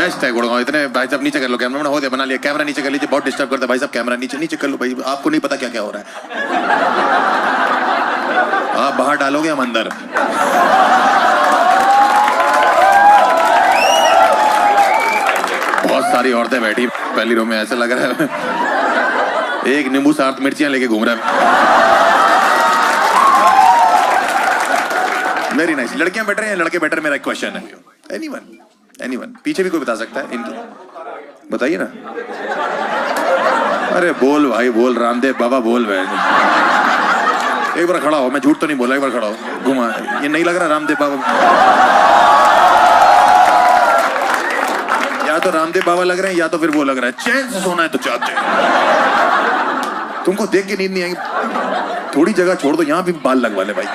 Best है गुड़गांव। इतने भाई साहब नीचे कर लो कैमरा, हो गया बना लिया, कैमरा नीचे कर लीजिए, बहुत डिस्टर्ब करता है भाई साहब, कैमरा नीचे नीचे कर लो भाई, आपको नहीं पता क्या क्या हो रहा है, आप बाहर डालोगे हम अंदर। बहुत सारी औरतें बैठी पहली रो में, ऐसा लग रहा है एक नींबू 7 मिर्चियां लेके घूम रहा है। Very nice. लड़कियां बेटर हैं लड़के बेटर, मेरा एक क्वेश्चन है। एनीवन पीछे भी कोई बता सकता है इनकी, बताइए ना। अरे बोल भाई बोल, रामदेव बाबा बोल भाई, एक बार खड़ा हो, मैं झूठ तो नहीं बोला, एक बार खड़ा हो, घुमा, ये नहीं लग रहा रामदेव बाबा, या तो रामदेव बाबा लग रहे हैं या तो फिर वो लग रहा है। चैन से सोना है तो चाहते हैं, तुमको देख के नींद नहीं आएगी, थोड़ी जगह छोड़ दो, यहाँ भी बाल लगवा ले भाई।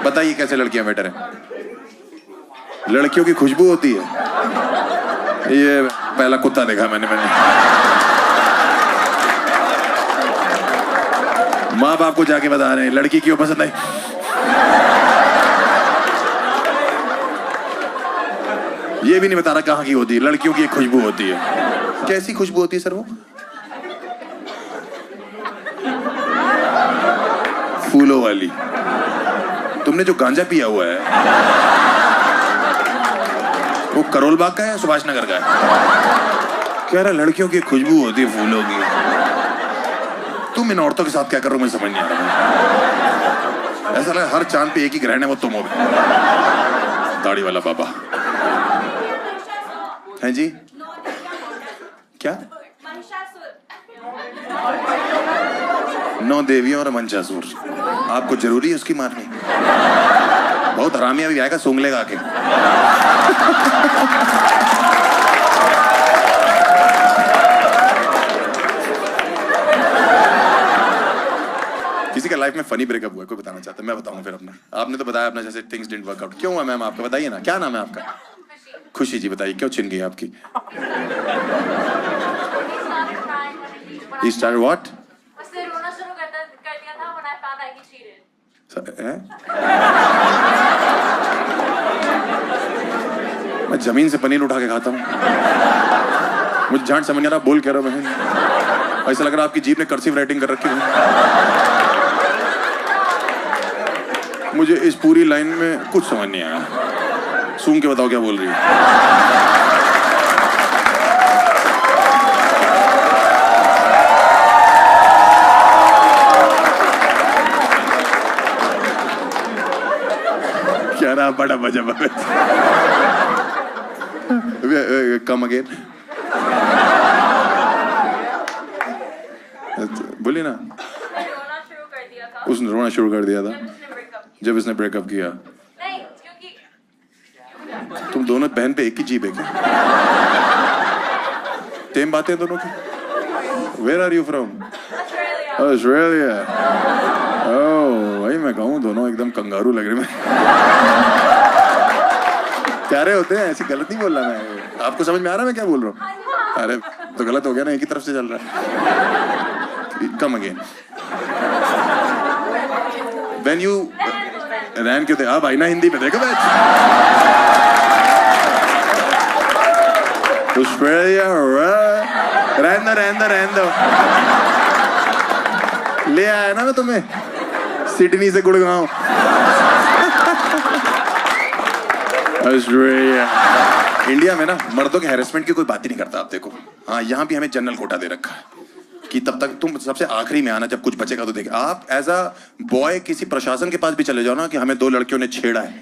बताइए कैसे लड़कियां बेटर हैं? लड़कियों की खुशबू होती है, ये पहला कुत्ता देखा मैंने। माँ बाप को जाके बता रहे हैं लड़की क्यों पसंद आई। ये भी नहीं बता रहा कहाँ की होती है, लड़कियों की एक खुशबू होती है। कैसी खुशबू होती है सर वो? फूलों वाली। तुमने जो गांजा पिया हुआ है वो करोल बाग का है, सुभाष नगर का है? कह रहा लड़कियों की खुशबू होती है फूलों की। तुम इन औरतों के साथ क्या कर रहे हो, मैं समझ नहीं आ रहा। ऐसा लगा हर चांद पे एक ही ग्रहण है, वो तुम हो, दाढ़ी वाला बाबा। हैं जी क्या? 9 देवियों और मंचासुर। आपको जरूरी है उसकी मारनी? बहुत हरामी अभी आएगा, सूंघ लेगा आके। किसी का लाइफ में फनी ब्रेकअप हुआ, कोई बताना चाहता है? मैं बताऊंगा फिर अपना। आपने तो बताया अपना जैसे थिंग्स डिडंट वर्क आउट। क्यों हुआ मैम आपका, बताइए ना। क्या नाम है आपका? खुशी जी। बताइए क्यों छिन गई आपकी? He started what? उसने रोना शुरू कर दिया था when I found out he cheated. मैं जमीन से पनीर उठा के खाता हूँ, मुझे झांट समझ नहीं आ रहा बोल कह रहा बहन। ऐसा लग रहा आपकी जीभ ने कर्सिव राइटिंग कर रखी है। मुझे इस पूरी लाइन में कुछ समझ नहीं आया। सूंघ के बताओ क्या बोल रही है। क्या रहा बड़ा मजा। कम अगेन बोलिए ना। उसने रोना शुरू कर दिया था जब इसने ब्रेकअप किया। नहीं, क्योंकि तुम दोनों बहन पे एक ही जीभ है क्या? सेम बातें दोनों की। Where are you from? Australia. Oh, भाई मैं कहूँ दोनों एकदम कंगारू लग रहे हैं। प्यारे होते हैं, ऐसी गलत नहीं बोल रहा मैं। आपको समझ में आ रहा है मैं क्या बोल रहा हूँ? अरे तो गलत हो गया ना, एक ही तरफ से चल रहा है। Come again. When you रैन क्यों थे? आप आई ना हिंदी में देखो मैच। ऑस्ट्रेलिया रहने दो। ले आया ना मैं तुम्हें सिडनी से गुड़गांव। ऑस्ट्रेलिया। इंडिया में ना मर्दों के हैरेसमेंट की कोई बात ही नहीं करता। आप देखो, हाँ यहाँ भी हमें जनरल कोटा दे रखा है कि तब तक तुम सबसे आखिरी में आना, जब कुछ बचेगा तो देख। आप एज अ बॉय किसी प्रशासन के पास भी चले जाओ ना कि हमें 2 लड़कियों ने छेड़ा है,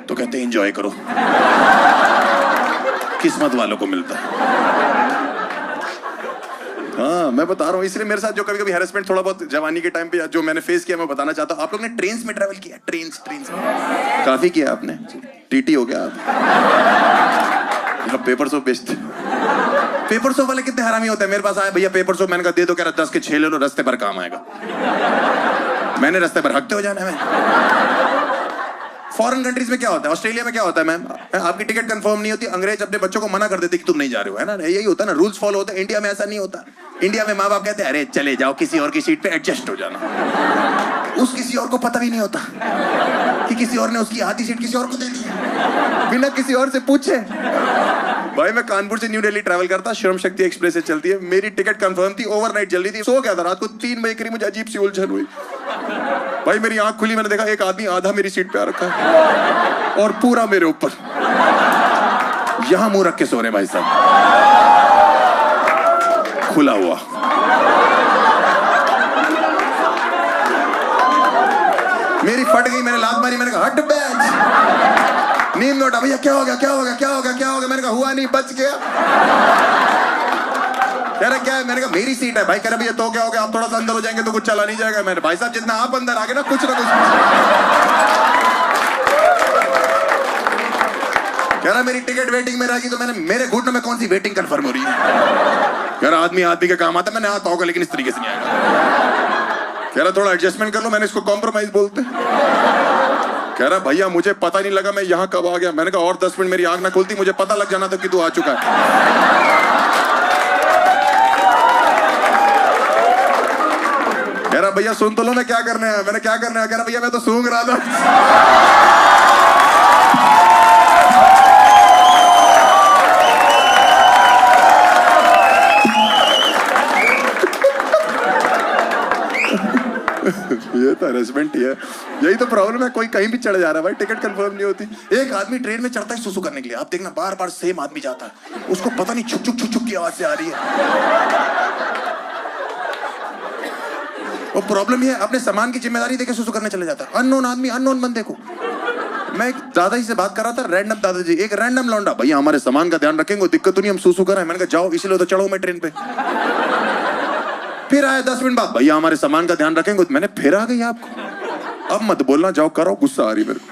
तो कहते हैं एंजॉय करो, किस्मत वालों को मिलता है। हाँ मैं बता रहा हूँ, इसलिए मेरे साथ जो कभी कभी हैरेसमेंट थोड़ा बहुत जवानी के टाइम पे जो मैंने फेस किया मैं बताना चाहता हूँ। आप लोग ने ट्रेन्स में ट्रैवल किया? ट्रेन्स काफी किया आपने, टीटी हो गया आप। पेपर सोप बेचते, पेपर सोप वाले कितने हरामी होते हैं। मेरे पास आए भैया पेपर सोप, मैंने कहा दे दो, कह रहा 10 के 6 ले लो, रास्ते पर काम आएगा। मैंने रास्ते पर हकते हो जाना है। फॉरेन कंट्रीज में क्या होता है, ऑस्ट्रेलिया में क्या होता है मैम, आपकी टिकट कंफर्म नहीं होती, अंग्रेज अपने बच्चों को मना कर देते कि तुम नहीं जा रहे हो, है ना, यही होता है ना, रूल्स फॉलो होते हैं। इंडिया में ऐसा नहीं होता। इंडिया में माँ बाप कहते हैं अरे चले जाओ किसी और की सीट पे एडजस्ट हो जाना। उस किसी और को पता भी नहीं होता कि किसी और ने उसकी आधी सीट किसी और को दे दी बिना किसी और से पूछे। भाई मैं कानपुर से न्यू दिल्ली ट्रैवल करता, श्रम शक्ति एक्सप्रेस से चलती है, मेरी टिकट कंफर्म थी, ओवरनाइट चल रही थी, सो गया था, रात को 3 बजे करीब मुझे अजीब सी उलझन हुई। भाई मेरी आंख खुली, मैंने देखा एक आदमी आधा मेरी सीट पे आ रखा है और पूरा मेरे ऊपर, यहां मुंह रख के सो रहे भाई साहब, खुला हुआ। मेरी फट गई, मैंने लात मारी, मैंने कहा हट बैठ, नींद में उठा, भैया क्या हो गया क्या हो गया क्या हो गया क्या हो गया, मैंने कहा हुआ नहीं, बच गया। कह रहा क्या है, मैंने कहा मेरी सीट है भाई। कह रहा भैया तो क्या हो गया, आप थोड़ा सा अंदर हो जाएंगे तो कुछ चला नहीं जाएगा। मैंने भाई साहब जितना आप अंदर आ गए ना कुछ। कह रहा मेरी टिकट वेटिंग में रहेगी, तो मैंने मेरे घुटनों में कौन सी वेटिंग कंफर्म हो रही है। कह रहा आदमी आदमी का काम आता है, मैंने आता होगा लेकिन इस तरीके से नहीं आएगा। कह रहा थोड़ा एडजस्टमेंट कर लो, मैंने इसको कॉम्प्रोमाइज बोलते। कह रहा भैया मुझे पता नहीं लगा मैं यहाँ कब आ गया। मैंने कहा और 10 मिनट मेरी आंख ना खुलती, मुझे पता लग जाना था कि तू आ चुका है। कह रहा भैया सुन तो लो मैं क्या करने आया। मैंने क्या करने आया। कह रहा भैया मैं तो सूंघ रहा था। ये तो हरेसमेंट ही है, यही तो प्रॉब्लम है। कोई कहीं भी चढ़ जा रहा है भाई, टिकट कंफर्म नहीं होती। एक आदमी ट्रेन में चढ़ता है सुसु करने के लिए, आप देखना बार बार सेम आदमी जाता है, उसको पता नहीं छुक छुक छुक छुक की आवाज से आ रही है। वो प्रॉब्लम ये है, अपने सामान की जिम्मेदारी देके सुसु करने चले जाता है। अननोन आदमी अननोन बंदे को। मैं एक दादाजी से बात कर रहा था, रैंडम दादाजी, एक रैंडम लौंडा, भैया हमारे सामान का ध्यान रखेंगे, दिक्कत तो नहीं, हम सुसु कर रहे हैं। मैंने कहा जाओ, इसलिए तो चढ़ो मैं ट्रेन पे। फिर आया 10 मिनट बाद, भैया हमारे सामान का ध्यान रखेंगे। मैंने फिर आ गई आपको, अब मत बोलना, जाओ करो, गुस्सा आ रही मेरे को।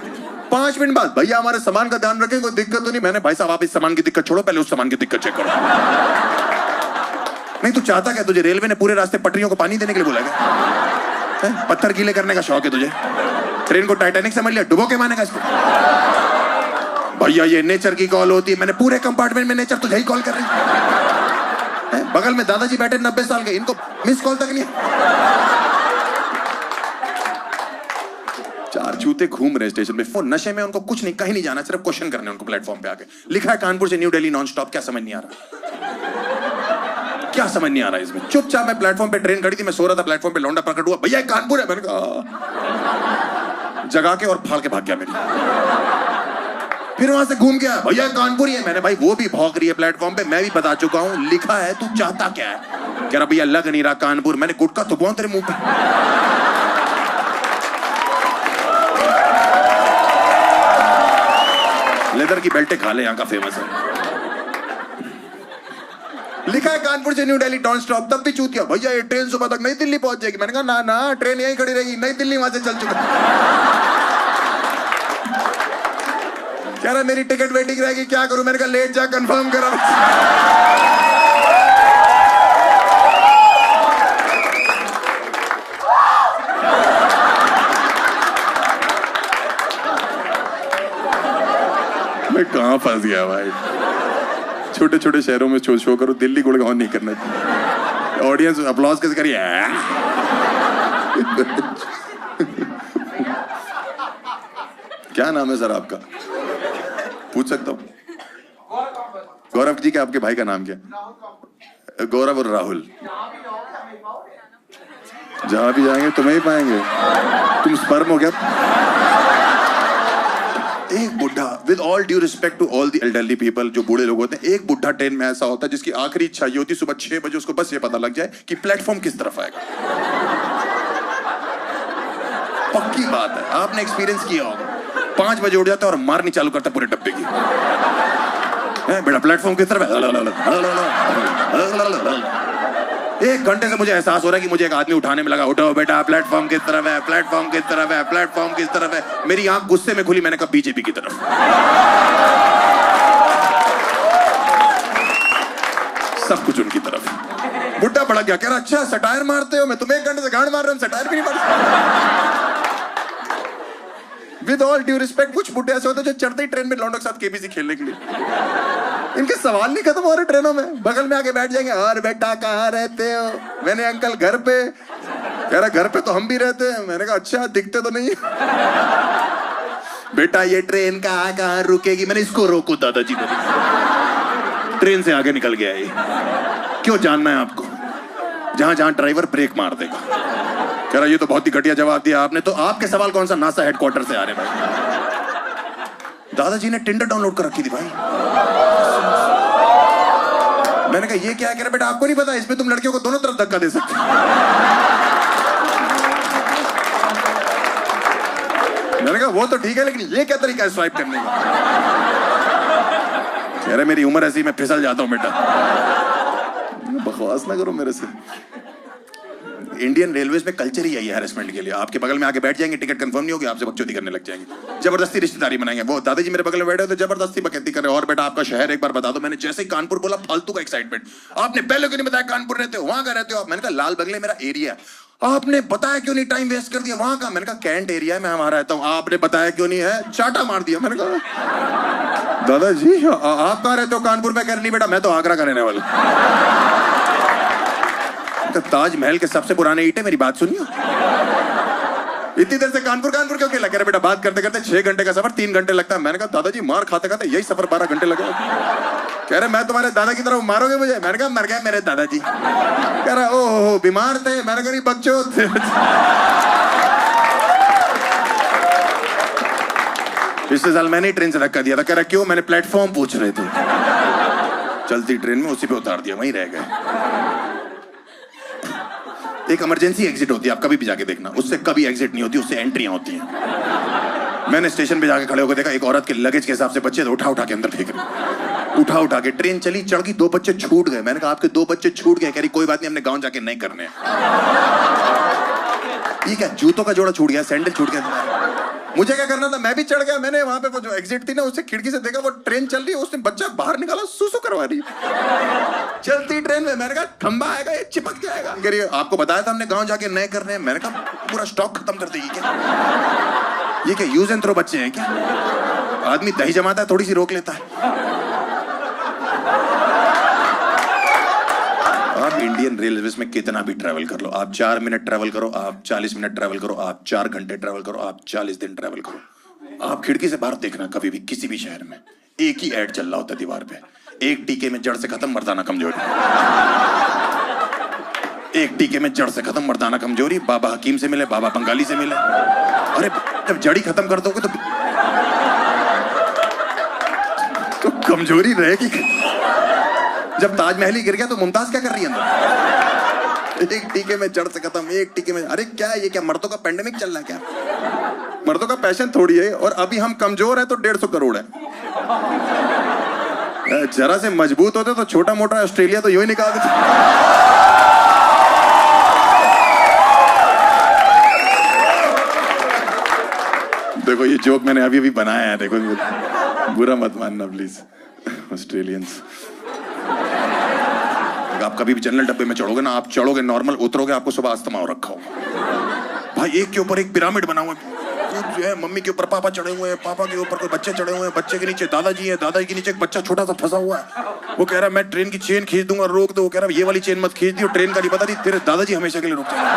5 मिनट बाद, भैया हमारे सामान का ध्यान रखेंगे, दिक्कत तो नहीं। मैंने भाई साहब आप इस सामान की दिक्कत छोड़ो, पहले उस सामान की दिक्कत चेक करो। नहीं तू चाहता क्या, तुझे रेलवे ने पूरे रास्ते पटरियों को पानी देने के लिए बोला क्या? पत्थर गीले करने का शौक है तुझे? ट्रेन को टाइटैनिक समझ लिया, डुबो के मानेगा इसको? भैया ये नेचर की कॉल होती है। मैंने पूरे कंपार्टमेंट में नेचर तुझे ही कॉल कर रही है। बगल में दादाजी बैठे 90 साल के, इनको मिस कॉल तक नहीं। 4 चूते घूम रहे स्टेशन पे, फोन नशे में, उनको कुछ नहीं, कहीं नहीं जाना, सिर्फ क्वेश्चन करने उनको प्लेटफॉर्म पे आके। लिखा है कानपुर से न्यू दिल्ली नॉन स्टॉप, क्या समझ नहीं आ रहा, क्या समझ नहीं आ रहा है इसमें। चुपचाप मैं प्लेटफॉर्म पे, ट्रेन खड़ी थी, मैं सो रहा था प्लेटफॉर्म पे, लौंडा प्रकट हुआ, भैया कानपुर है। मैंने कहा जगा के और फाड़ के भाग गया मेरी। फिर वहां से घूम गया, भैया कानपुर ही है। मैंने भाई वो भी भौंक रही है प्लेटफॉर्म पे, मैं भी बता चुका हूं, लिखा है, तू चाहता क्या है? कह रहा भैया लग नहीं रहा कानपुर। मैंने गुटका थुपवाऊं तेरे मुंह पे? लेदर की बेल्टें खा ले, यहाँ का फेमस है। लिखा है कानपुर से न्यू दिल्ली नॉन स्टॉप, तब भी चूतिया, भैया ये ट्रेन सुबह तक नई दिल्ली पहुंच जाएगी। मैंने कहा ना ना, ट्रेन यहीं खड़ी रहेगी, नई दिल्ली वहां से चल चुका। कह रहा मेरी टिकट वेटिंग रहेगी, क्या करूं? मैंने कहा लेट जा, कंफर्म करा। मैं कहां फंस गया भाई। छोटे छोटे शहरों में शो करो, दिल्ली गुड़गांव नहीं करना चाहिए। ऑडियंस अपलॉज कैसे करिए? क्या नाम है सर आपका, पूछ सकता हूँ? गौरव जी क्या, आपके भाई का नाम क्या? गौरव और राहुल। जहां भी जाएंगे तुम्हें ही पाएंगे, तुम स्पर्म हो गया। एक बुढ़ा, with all due respect to all the elderly people, जो बूढ़े लोग होते हैं, एक बुढ़ा ट्रेन में ऐसा होता है जिसकी आखिरी इच्छा ये होती है सुबह 6 बजे उसको बस ये पता लग जाए कि प्लेटफॉर्म किस तरफ आएगा। पक्की बात है, आपने एक्सपीरियंस किया होगा। 5 बजे उठ जाता है और मारनी चालू करता पूरे डब्बे की, बेटा प्लेटफॉर्म किस तरफ है। 1 घंटे से मुझे एहसास हो रहा है कि मुझे एक आदमी उठाने में लगा, उठो बेटा प्लेटफॉर्म किस तरफ है, प्लेटफॉर्म किस तरफ है, प्लेटफॉर्म किस तरफ है। मेरी आंख गुस्से में खुली, मैंने कहा बीजेपी की तरफ। सब कुछ उनकी तरफ। बुड्ढा पड़ा गया, कह रहा अच्छा सटायर मारते हो, मैं तुम्हें 1 घंटे से गांड मार रहा हूं, सटायर भी नहीं मार। विद ऑल ड्यू रिस्पेक्ट, कुछ बुड्ढे ऐसे होते हैं जो चढ़ते ही ट्रेन में लौंडों के साथ केबीसी खेलने के लिए, इनके सवाल नहीं खत्म हो रहे ट्रेनों में, बगल में आके बैठ जाएंगे, और बेटा कहाँ रहते हो? मैंने अंकल घर पे। कह रहा घर पे तो हम भी रहते हैं। मैंने कहा अच्छा दिखते तो नहीं। बेटा ये ट्रेन कहाँ रुकेगी? मैंने इसको रोको दादाजी को। ट्रेन से आगे निकल गया ये। क्यों जानना है आपको? जहां जहां ड्राइवर ब्रेक मार देगा। कह रहा ये तो बहुत ही घटिया जवाब दिया आपने। तो आपके सवाल कौन सा नासा हेडक्वार्टर से आ रहे भाई? दादाजी ने टिंडर डाउनलोड कर रखी थी भाई। मैंने कहा ये क्या है? कह रहा बेटा आपको नहीं पता, इसमें तुम लड़कियों को दोनों तरफ धक्का दे सकते हो। मैंने कहा वो तो ठीक है, लेकिन ये क्या तरीका है स्वाइप करने का? कह रहे मेरी उम्र ऐसी, मैं फिसल जाता हूं बेटा। बकवास ना करो मेरे से। इंडियन रेलवेज में कल्चर ही है ये हैरेसमेंट के लिए। आपके बगल में आके बैठ जाएंगे, टिकट कंफर्म नहीं होगी, आपसे बकचोदी करने लग जाएंगे, जबरदस्ती रिश्तेदारी बनाएंगे। वो दादाजी मेरे बगल में बैठे तो जबरदस्ती बकैती कर रहे। और बेटा आपका शहर एक बार बता दो। मैंने जैसे ही कानपुर बोला, फालतू का एक्साइटमेंट। आपने पहले क्यों नहीं बताया कानपुर रहते हो, वहां का रहते हो आप? मैंने कहा लाल बगले मेरा एरिया। आपने बताया क्यों नहीं, टाइम वेस्ट कर दिया वहां का? मैंने कहा कैंट एरिया है, मैं वहां रहता हूँ। आपने बताया क्यों नहीं है? चाटा मार दिया। मैंने कहा दादाजी आप कहाँ रहते हो? कानपुर में। कह रहे नहीं बेटा मैं तो आगरा का रहने वाला। तो ताजमहल के सबसे पुराने ईंटें, मेरी बात सुनियो। इतनी देर से कानपुर कानपुर क्यों लगे? रहे बेटा बात करते करते 6 घंटे का सफर 3 घंटे लगता है। मैंने कहा दादाजी मार खाते खाते यही सफर 12 घंटे लगे। कह रहे मैं तुम्हारे दादा की तरफ, मारोगे मुझे? मैंने कहा मर गए मेरे दादाजी। कह रहा ओहो बीमार थे। मैंने कहा बच्चों पिछले साल मैंने ही ट्रेन से धक्का दिया था। कह रहा क्यों? मैंने प्लेटफॉर्म पूछ रहे थे। चलती ट्रेन में उसी पे उतार दिया, वहीं रह गए। एक इमरजेंसी एग्जिट होती है, आप कभी भी जाके देखना, उससे कभी एग्जिट नहीं होती, उससे एंट्रियां होती हैं। मैंने स्टेशन पे जाके खड़े होकर देखा, एक औरत के लगेज के हिसाब से बच्चे तो उठा उठा के अंदर फेंक रहे। उठा के ट्रेन चली, चढ़ गई, 2 बच्चे छूट गए। मैंने कहा आपके 2 बच्चे छूट गए? कह रही कोई बात नहीं, हमने गांव जाके नहीं करने। ये क्या जूतों का जोड़ा छूट गया, सैंडल छूट गया? मुझे क्या करना था? मैं भी चढ़ गया। मैंने वहां पे वो जो एग्जिट थी ना, उससे खिड़की से देखा, वो ट्रेन चल रही है, उसने बच्चा बाहर निकाला, सुसु करवा रही चलती ट्रेन में। मैंने कहा खंबा आएगा ये चिपक जाएगा। कह रही आपको बताया था हमने गांव जाके नए करने। मैंने कहा पूरा स्टॉक खत्म कर देगी क्या? ये क्या यूज एंड थ्रो बच्चे हैं क्या? आदमी दही जमाता है, थोड़ी सी रोक लेता है। आप इंडियन रेलवेज में कितना भी ट्रैवल कर लो, आप 4 मिनट ट्रैवल करो, आप 40 मिनट ट्रैवल करो, आप 4 घंटे ट्रैवल करो, आप 40 दिन ट्रैवल करो, आप खिड़की से बाहर देखना कभी भी किसी भी शहर में एक ही ऐड चल रहा होता है दीवार पे। एक टीके में जड़ से खत्म, मर्दाना कमजोरी। एक टीके में जड़ से खत्म, मर्दाना कमजोरी। बाबा हकीम से मिले, बाबा बंगाली से मिले। अरे जब जड़ी खत्म कर दोगे तो कमजोरी रहेगी। जब ताजमहल ही गिर गया तो मुमताज क्या कर रही है अंदर? एक टीके में जड़ से खत्म, एक टीके में। अरे क्या ये क्या मर्दों का पेंडेमिक चल रहा है क्या? मर्दों का पैशन थोड़ी है। और अभी हम कमजोर है तो 150 करोड़ है। जरा से मजबूत होते तो छोटा मोटा ऑस्ट्रेलिया तो यूं ही निकाल देते। देखो ये जोक मैंने अभी बनाया है, देखो बुरा मत मानना प्लीज ऑस्ट्रेलियंस। आप कभी भी जनरल डब्बे में चढ़ोगे ना, आप चढ़ोगे नॉर्मल, उतरोगे आपको सुबह अस्थमा हो रखा होगा। भाई एक के ऊपर एक पिरामिड बना हुआ है। मम्मी के ऊपर पापा चढ़े हुए हैं, पापा के ऊपर कोई बच्चे चढ़े हुए हैं, बच्चे के नीचे दादाजी है, दादाजी के नीचे एक बच्चा छोटा सा फंसा हुआ है। वो कह रहा है मैं ट्रेन की चेन खींच दूंगा, रोक दो। वो कह रहा है ये वाली चेन मत खींच दी, ट्रेन का नहीं पता, तेरे दादाजी हमेशा के लिए रुक जाएंगे।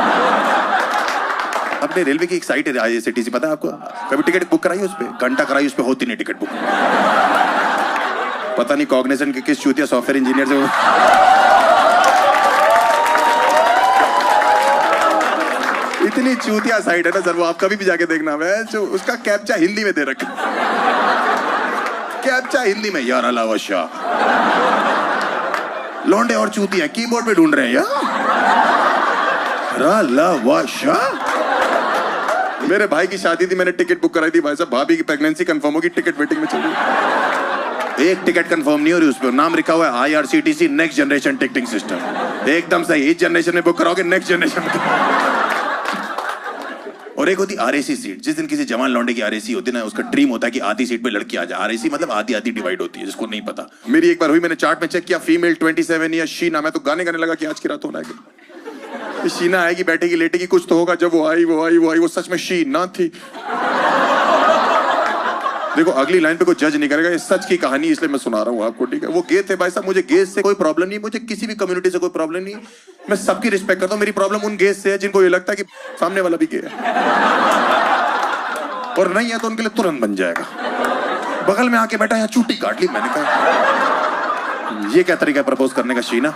अपने रेलवे की एक साइट है IRCTC, पता है आपको? कभी टिकट बुक कराई उस पर? घंटा कराई, उस पर होती नहीं टिकट बुक। पता नहीं कॉग्निजेंट के किस चूतिया सॉफ्टवेयर इंजीनियर से इतनी चूतिया साइट है ना सर, वो आप कभी भी जाके देखना। है जो उसका कैप्चा हिंदी में दे रखा, कैप्चा हिंदी में, यार अलावा शाह लौंडे और चूतिया कीबोर्ड पे ढूंढ रहे हैं यार। मेरे भाई की शादी थी, मैंने टिकट बुक कराई थी। भाई साहब भाभी की प्रेगनेंसी कंफर्म होगी, टिकट वेटिंग में चल रही। एक टिकट कंफर्म नहीं हो रही, उस पर नाम लिखा हुआ है IRCTC next generation ticketing system. एकदम सही, इस जनरेशन में बुक कराओगे, नेक्स्ट जनरेशन में। और एक होती RAC सीट। जिस दिन किसी जवान लौंडे की RAC होती है ना, उसका ड्रीम होता है कि आधी सीट पे लड़की आ जाए। RAC मतलब आधी आधी डिवाइड होती है, जिसको नहीं पता। मेरी एक बार हुई, मैंने चार्ट में चेक किया, फीमेल 27 या शीना। मैं तो गाने गाने लगा कि आज की रात होना है, शीना आएगी, बैठेगी, लेटेगी, कुछ तो होगा। जब वो आई वो सच में शीना थी। देखो अगली लाइन पे कोई जज नहीं करेगा, ये सच की कहानी इसलिए मैं सुना रहा हूँ आपको, ठीक है? वो गे थे भाई साहब, मुझे गेज से कोई प्रॉब्लम नहीं, मुझे किसी भी कम्युनिटी से कोई प्रॉब्लम नहीं, मैं सबकी रिस्पेक्ट करता हूँ। मेरी प्रॉब्लम उन गेज से है जिनको ये लगता है कि सामने वाला भी गे है, और नहीं है तो उनके लिए तुरंत बन जाएगा। बगल में आके बैठा, यहाँ चूटी काट ली। मैंने कहा ये क्या तरीका है प्रपोज करने का शीना?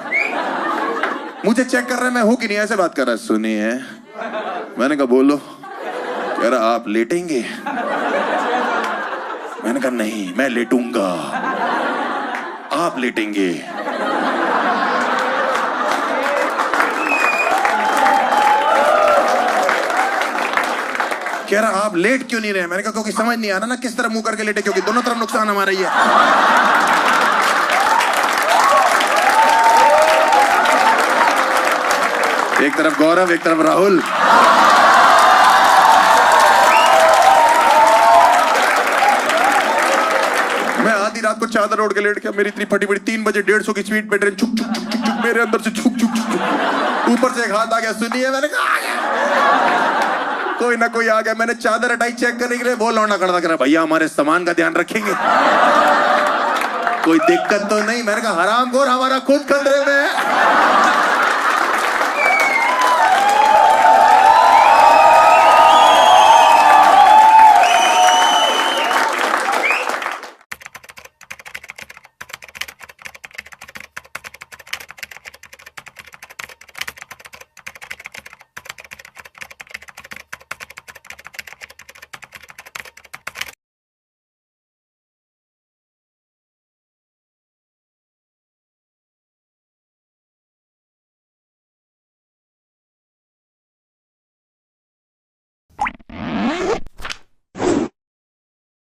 मुझे चेक कर रहा है मैं हूं कि नहीं, ऐसे बात कर रहा है। सुनिए, मैंने कहा बोलो। कह रहा आप लेटेंगे? मैंने कहा नहीं, मैं लेटूंगा, आप लेटेंगे। कह रहा आप लेट क्यों नहीं रहे? मैंने कहा क्योंकि समझ नहीं आ रहा ना किस तरह मुंह करके लेटे, क्योंकि दोनों तरफ नुकसान हमारा ही है। एक तरफ गौरव, एक तरफ राहुल। मैं आधी रात को चादर ओढ़ के लेट गया, मेरी इतनी फटी पड़ी, 3 बजे 150 की स्पीड पे ट्रेन छुक छुक छुक छुक छुक, मेरे अंदर से छुक छुक छुक छुक, ऊपर से एक हाथ आ गया। सुनिए, मैंने कहा आ गया, कोई ना कोई आ गया। मैंने चादर हटाई चेक करने के लिए, वो लौंडा खड़ा था, भैया हमारे सामान का ध्यान रखेंगे, कोई दिक्कत तो नहीं? मैंने कहा हरामखोर, हमारा खुद खतरे में है।